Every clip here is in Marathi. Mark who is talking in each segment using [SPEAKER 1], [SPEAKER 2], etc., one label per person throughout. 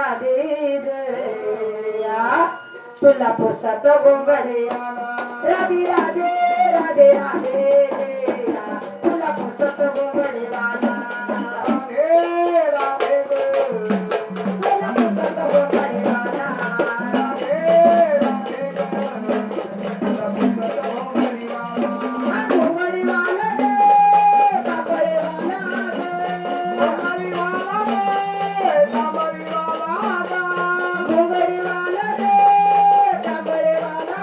[SPEAKER 1] राधे दया तुला पुसत गोंगडे राधे राधे राधे राधे दया तुला पुसत गोंगडे वाला राधे राधे तुला पुसत गोंगडे वाला राधे राधे तुला पुसत गोंगडे वाला गोंगडे वाला रे कापडे वाला गोंगडे वाला रे कापडे वाला गोंगडे वाला रे कापडे वाला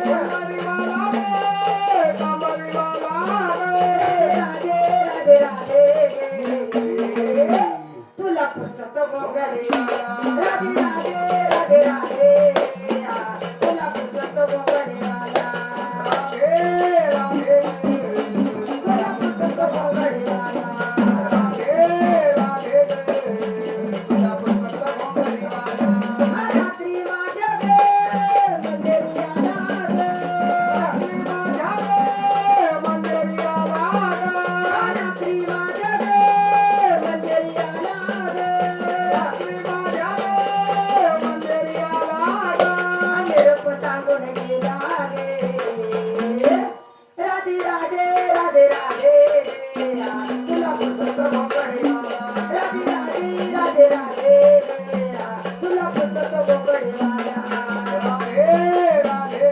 [SPEAKER 1] गोंगडे वाला रे कापडे वाला राधे राधे राधे तुला पुसत गोंगडे वाला राधे राधे राधे राधे तुला पुसत गोंगडे वाला राधे राधे तुला पुसत गोंगडे वाला राधे राधे तुला पुसत गोंगडे वाला रात्री माझ्या गे मंदिरी आला रात्री माझ्या गे मंदिरी आला रात्री माझ्या गे मंदिरी आला रात्री माझ्या गे मंदिरी आला निरोप सांगून गेला रे राधे राधे राधे राधे तुला पुसत गोंगडे वाला राधे राधे राधे राधे तुला पुसत गोंगडे वाला राधे राधे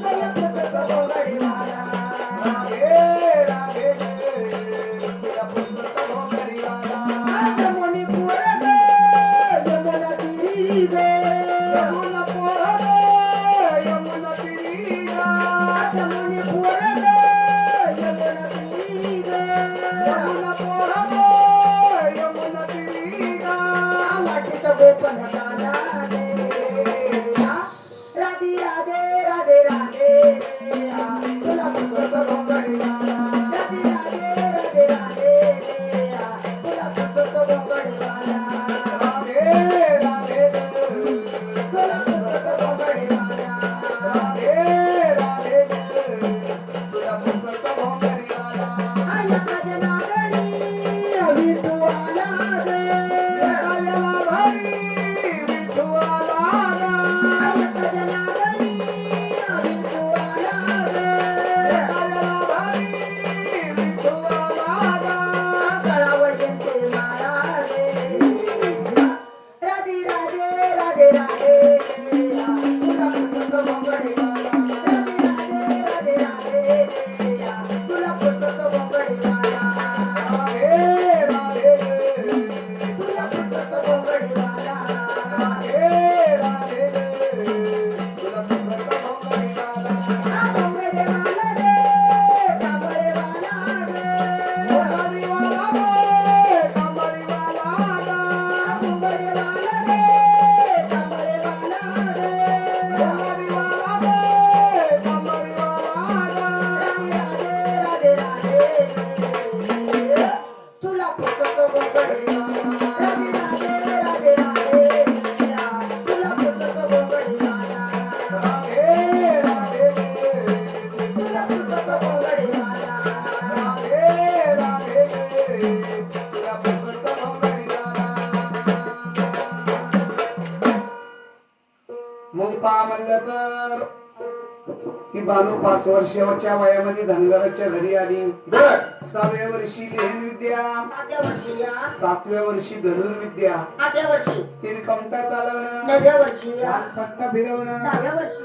[SPEAKER 1] तुला पुसत गोंगडे वाला राधे राधे तुला पुसत गोंगडे वाला जमुनी पोर गे यमुना तिरी गे यमुना पोर गे यमुना तिरी गे जमुनी पोर गे यमुना तिरी गे यमुना पोर गे यमुना तिरी गे वाटीत गोपन गाला राधे राधे राधे राधे तुला पुसत गोंगडे वाला राधे राधे राधे राधे तुला पुसत गोंगडे वाला राधे राधे तुला पुसत गोंगडे वाला राधे राधे तुला पुसत गोंगडे वाला आया सजनागणी विठू आला रे आया भाई विठू आला आया सजनागणी विठू आला रे आया भाई विठू आला गळावर जंते मारा रे राधे राधे राधे राधे तुला पुसत गोंगडे वाला राधे राधे राधे तुला पुसत गोंगडे वाला राधे राधे तुला पुसत गोंगडे वाला राधे राधे तुला पुसत गोंगडे वाला गोंगडे वाला रे कांबळे वाला रे गोंगडे वाला रे कांबळे वाला गोंगडे वाला रे कांबळे वाला रे गोंगडे वाला रे कांबळे वाला राधे राधे राधे तुला पुसत गोंगडे वाला राधे राधे राधे तुला पुसत गोंगडे वाला राधे राधे तुला पुसत गोंगडे वाला राधे राधे तुला पुसत गोंगडे वाला
[SPEAKER 2] मग पहा म्हणलं तर ती बानू 5 वर्षाच्या वयामध्ये धनगराच्या घरी आली. 6व्या वर्षी लेहन विद्या, 7व्या वर्षी धनुर्विद्या,
[SPEAKER 1] 8व्या वर्षी
[SPEAKER 2] तिने कमता चालवणं,
[SPEAKER 1] 9व्या वर्षी
[SPEAKER 2] फटका फिरवणं,
[SPEAKER 1] 10व्या वर्षी